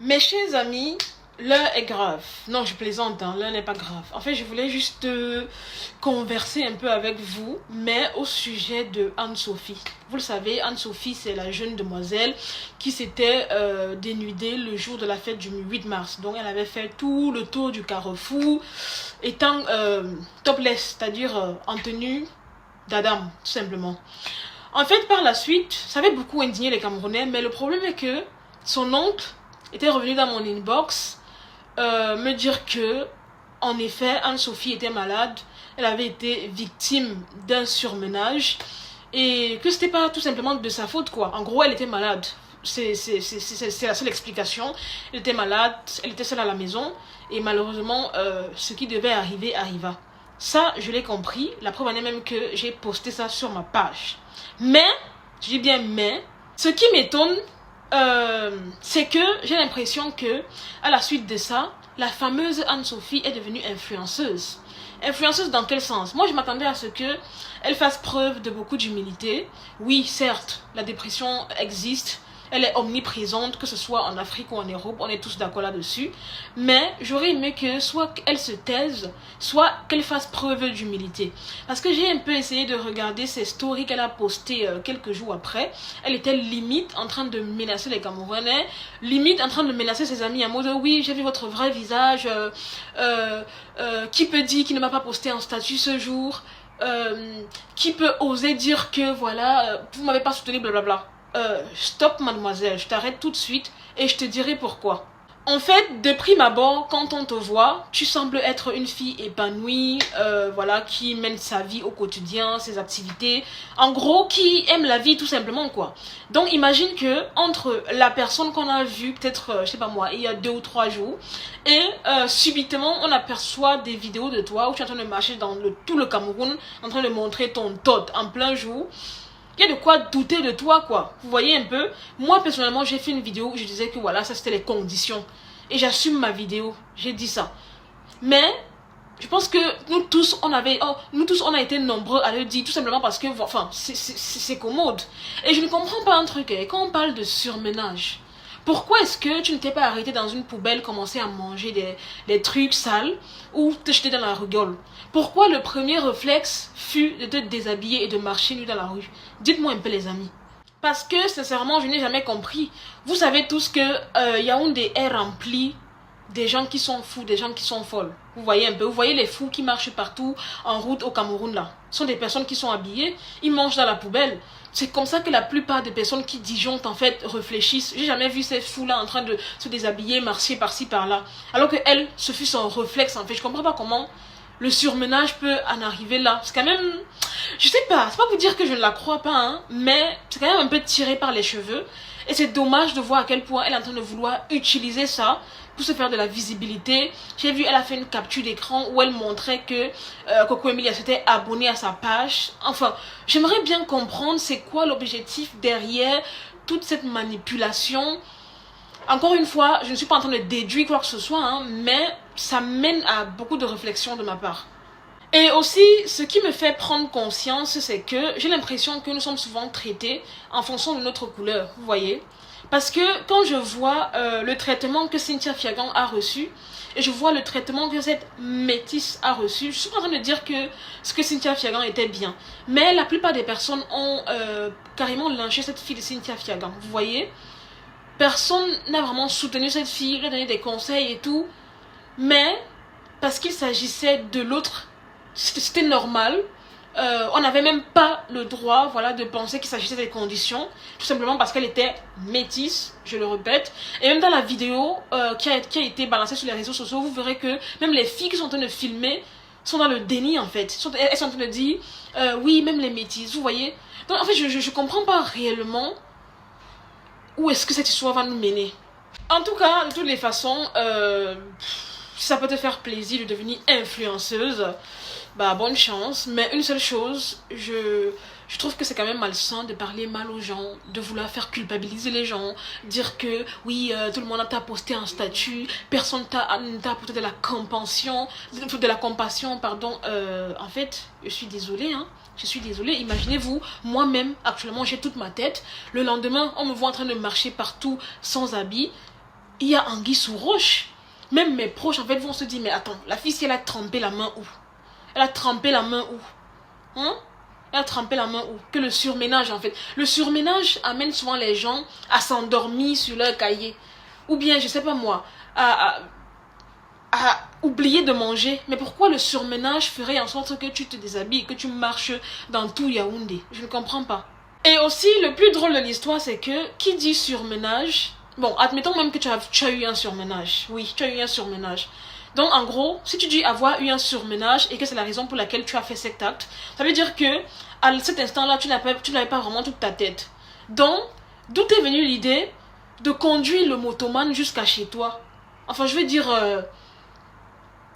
Mes chers amis, l'heure est grave. Non, je plaisante, hein, l'heure n'est pas grave. En fait, je voulais juste converser un peu avec vous, mais au sujet de Anne-Sophie. Vous le savez, Anne-Sophie, c'est la jeune demoiselle qui s'était dénudée le jour de la fête du 8 mars. Donc, elle avait fait tout le tour du carrefour, étant topless, c'est-à-dire en tenue d'Adam, tout simplement. En fait, par la suite, ça avait beaucoup indigné les Camerounais, mais le problème est que son oncle était revenu dans mon inbox me dire que, en effet, Anne-Sophie était malade, elle avait été victime d'un surmenage et que c'était pas tout simplement de sa faute, quoi. En gros, elle était malade. C'est la seule explication. Elle était malade, elle était seule à la maison et malheureusement, ce qui devait arriver arriva. Ça, je l'ai compris. La preuve en est même que j'ai posté ça sur ma page. Mais, je dis bien mais, ce qui m'étonne, c'est que j'ai l'impression que, à la suite de ça, la fameuse Anne-Sophie est devenue influenceuse. Influenceuse dans quel sens? Moi, je m'attendais à ce que elle fasse preuve de beaucoup d'humilité. Oui, certes, la dépression existe. Elle est omniprésente, que ce soit en Afrique ou en Europe, on est tous d'accord là-dessus. Mais j'aurais aimé que soit elle se taise, soit qu'elle fasse preuve d'humilité. Parce que j'ai un peu essayé de regarder ses stories qu'elle a postées quelques jours après. Elle était limite en train de menacer les Camerounais, limite en train de menacer ses amis en mode oui, j'ai vu votre vrai visage, qui peut dire qu'il ne m'a pas posté en statut ce jour, qui peut oser dire que voilà, vous m'avez pas soutenu, blablabla. Stop mademoiselle, je t'arrête tout de suite et je te dirai pourquoi. En fait, de prime abord, quand on te voit, tu sembles être une fille épanouie, voilà, qui mène sa vie au quotidien, ses activités, en gros, qui aime la vie tout simplement, quoi. Donc, imagine que entre la personne qu'on a vue, peut-être, je sais pas moi, il y a 2 ou 3 jours, et subitement, on aperçoit des vidéos de toi où tu es en train de marcher dans tout le Cameroun, en train de montrer ton tot en plein jour. Il y a de quoi douter de toi, quoi. Vous voyez un peu? Moi, personnellement, j'ai fait une vidéo où je disais que voilà, ça c'était les conditions. Et j'assume ma vidéo. J'ai dit ça. Mais, je pense que nous tous, on a été nombreux à le dire, tout simplement parce que, enfin, c'est commode. Et je ne comprends pas un truc, hein. Quand on parle de surménage, pourquoi est-ce que tu ne t'es pas arrêté dans une poubelle, commencer à manger des trucs sales ou te jeter dans la rigole? Pourquoi le premier réflexe fut de te déshabiller et de marcher nu dans la rue? Dites-moi un peu les amis. Parce que sincèrement, je n'ai jamais compris. Vous savez tous que Yaoundé est rempli des gens qui sont fous, des gens qui sont folles. Vous voyez un peu, vous voyez les fous qui marchent partout en route au Cameroun là. Ce sont des personnes qui sont habillées, ils mangent dans la poubelle. C'est comme ça que la plupart des personnes qui disjonctent en fait réfléchissent. J'ai jamais vu ces fous là en train de se déshabiller, marcher par-ci par-là. Alors que elle, ce fut son réflexe en fait. Je comprends pas comment le surmenage peut en arriver là. C'est quand même, je sais pas, c'est pas vous dire que je ne la crois pas, hein, mais c'est quand même un peu tiré par les cheveux. Et c'est dommage de voir à quel point elle est en train de vouloir utiliser ça pour se faire de la visibilité. J'ai vu, elle a fait une capture d'écran où elle montrait que Coco Emilia s'était abonnée à sa page. Enfin, j'aimerais bien comprendre c'est quoi l'objectif derrière toute cette manipulation. Encore une fois, je ne suis pas en train de déduire quoi que ce soit, hein, mais ça mène à beaucoup de réflexions de ma part. Et aussi, ce qui me fait prendre conscience, c'est que j'ai l'impression que nous sommes souvent traités en fonction de notre couleur, vous voyez. Parce que quand je vois le traitement que Cynthia Fiagan a reçu, et je vois le traitement que cette métisse a reçu, je suis pas en train de dire que ce que Cynthia Fiagan était bien. Mais la plupart des personnes ont carrément lynché cette fille de Cynthia Fiagan, vous voyez. Personne n'a vraiment soutenu cette fille, lui a donné des conseils et tout. Mais, parce qu'il s'agissait de l'autre, c'était normal. On n'avait même pas le droit, voilà, de penser qu'il s'agissait des conditions, tout simplement parce qu'elle était métisse, je le répète. Et même dans la vidéo qui a été balancée sur les réseaux sociaux, vous verrez que même les filles qui sont en train de filmer sont dans le déni en fait. Elles sont en train de dire oui, même les métisses, vous voyez. Donc en fait, je comprends pas réellement où est-ce que cette histoire va nous mener. En tout cas, de toutes les façons, si ça peut te faire plaisir de devenir influenceuse, bah bonne chance. Mais une seule chose, je trouve que c'est quand même malsain de parler mal aux gens, de vouloir faire culpabiliser les gens, dire que oui, tout le monde t'a posté un statut, personne ne t'a apporté de la compassion, pardon. En fait, je suis désolée, hein. Je suis désolée, imaginez-vous, moi-même, actuellement, j'ai toute ma tête. Le lendemain, on me voit en train de marcher partout sans habit. il y a anguille sous roche. Même mes proches, en fait, vont se dire, mais attends, la fille, si elle a trempé la main où? Elle a trempé la main où? Hein? Elle a trempé la main où? Que le surménage, en fait. Le surménage amène souvent les gens à s'endormir sur leur cahier. Ou bien, je sais pas moi, à oublier de manger. Mais pourquoi le surménage ferait en sorte que tu te déshabilles, que tu marches dans tout Yaoundé? Je ne comprends pas. Et aussi, le plus drôle de l'histoire, c'est que qui dit surménage... Bon, admettons même que tu as eu un surménage. Oui, tu as eu un surménage. Donc, en gros, si tu dis avoir eu un surménage et que c'est la raison pour laquelle tu as fait cet acte, ça veut dire que à cet instant-là, tu n'avais pas vraiment toute ta tête. Donc, d'où est venue l'idée de conduire le motoman jusqu'à chez toi? Enfin, je veux dire,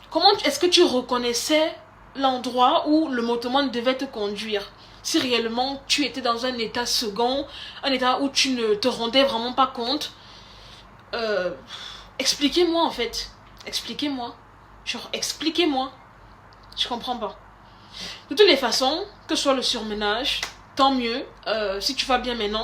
comment est-ce que tu reconnaissais l'endroit où le motoman devait te conduire? Si réellement tu étais dans un état second, un état où tu ne te rendais vraiment pas compte, expliquez-moi en fait. Expliquez-moi. Genre, expliquez-moi. Je comprends pas. De toutes les façons, que ce soit le surménage, tant mieux. Si tu vas bien maintenant,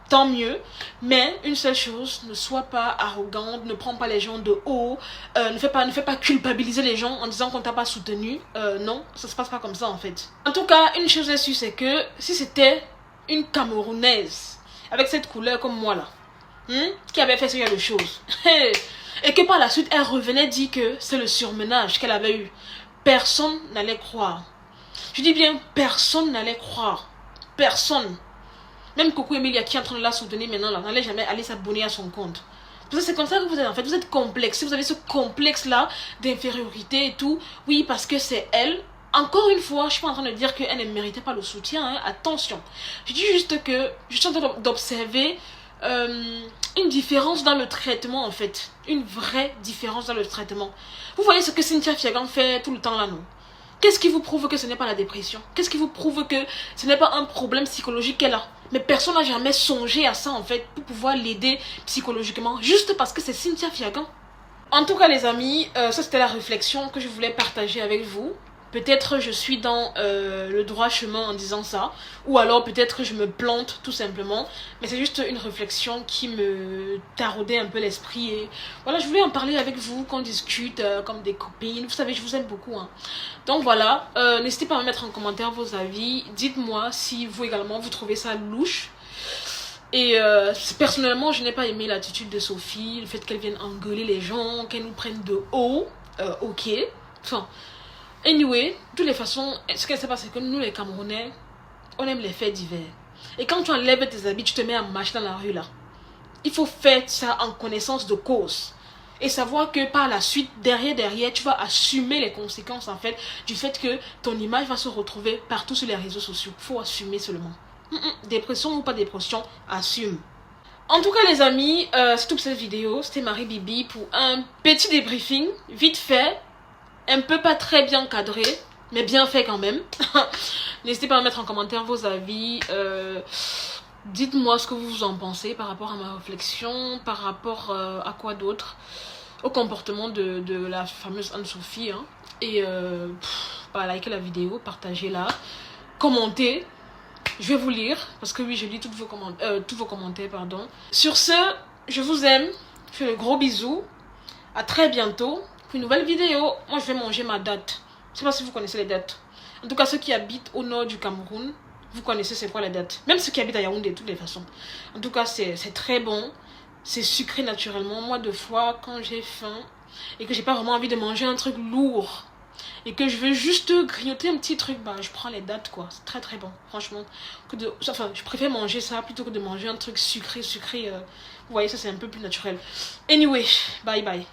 tant mieux. Mais une seule chose, ne sois pas arrogante, ne prends pas les gens de haut, ne fais pas culpabiliser les gens en disant qu'on t'a pas soutenu. Non, ça se passe pas comme ça en fait. En tout cas, une chose est sûre, c'est que si c'était une Camerounaise avec cette couleur comme moi là, qui avait fait ce genre de choses, et que par la suite elle revenait dire que c'est le surmenage qu'elle avait eu, personne n'allait croire. Je dis bien personne n'allait croire. Personne. Même Coco Emilia qui est en train de la soutenir maintenant là, n'allait jamais aller s'abonner à son compte. Parce que c'est comme ça que vous êtes en fait. Vous êtes complexe. Si vous avez ce complexe là d'infériorité et tout, oui parce que c'est elle. Encore une fois, je suis pas en train de dire qu'elle ne méritait pas le soutien, hein. Attention. Je dis juste que je suis en train d'observer une différence dans le traitement en fait. Une vraie différence dans le traitement. Vous voyez ce que Cynthia Fiagan fait tout le temps là, non? Qu'est-ce qui vous prouve que ce n'est pas la dépression? Qu'est-ce qui vous prouve que ce n'est pas un problème psychologique qu'elle a? Mais personne n'a jamais songé à ça en fait pour pouvoir l'aider psychologiquement juste parce que c'est Cynthia Fiagan. En tout cas les amis, ça c'était la réflexion que je voulais partager avec vous. Peut-être je suis dans le droit chemin en disant ça. Ou alors peut-être je me plante tout simplement. Mais c'est juste une réflexion qui me taraudait un peu l'esprit. Et voilà, je voulais en parler avec vous, qu'on discute comme des copines. Vous savez, je vous aime beaucoup. Hein. Donc voilà, n'hésitez pas à me mettre en commentaire vos avis. Dites-moi si vous également vous trouvez ça louche. Et personnellement, je n'ai pas aimé l'attitude de Sophie. Le fait qu'elle vienne engueuler les gens, qu'elle nous prenne de haut. Ok. Enfin... Anyway, de toutes les façons, ce qui se passe, c'est que nous les Camerounais, on aime les faits divers. Et quand tu enlèves tes habits, tu te mets à marcher dans la rue là. Il faut faire ça en connaissance de cause. Et savoir que par la suite, derrière, tu vas assumer les conséquences en fait du fait que ton image va se retrouver partout sur les réseaux sociaux. Il faut assumer seulement. Dépression ou pas dépression, assume. En tout cas les amis, c'est tout pour cette vidéo. C'était Marie Bibi pour un petit débriefing, vite fait. Un peu pas très bien cadré, mais bien fait quand même. N'hésitez pas à mettre en commentaire vos avis. Dites-moi ce que vous en pensez par rapport à ma réflexion, par rapport à quoi d'autre, au comportement de la fameuse Anne-Sophie. Hein. Et likez la vidéo, partagez-la, commentez. Je vais vous lire, parce que oui, je lis tous vos commentaires. Pardon. Sur ce, je vous aime. Je fais de gros bisous. À très bientôt. Pour une nouvelle vidéo, moi je vais manger ma date. Je sais pas si vous connaissez les dates. En tout cas, ceux qui habitent au nord du Cameroun, vous connaissez c'est quoi les dates. Même ceux qui habitent à Yaoundé, de toutes les façons. En tout cas, c'est très bon. C'est sucré naturellement. Moi, deux fois, quand j'ai faim et que j'ai pas vraiment envie de manger un truc lourd et que je veux juste grignoter un petit truc, bah je prends les dates quoi. C'est très très bon, franchement. Enfin, je préfère manger ça plutôt que de manger un truc sucré. Vous voyez, ça c'est un peu plus naturel. Anyway, bye bye.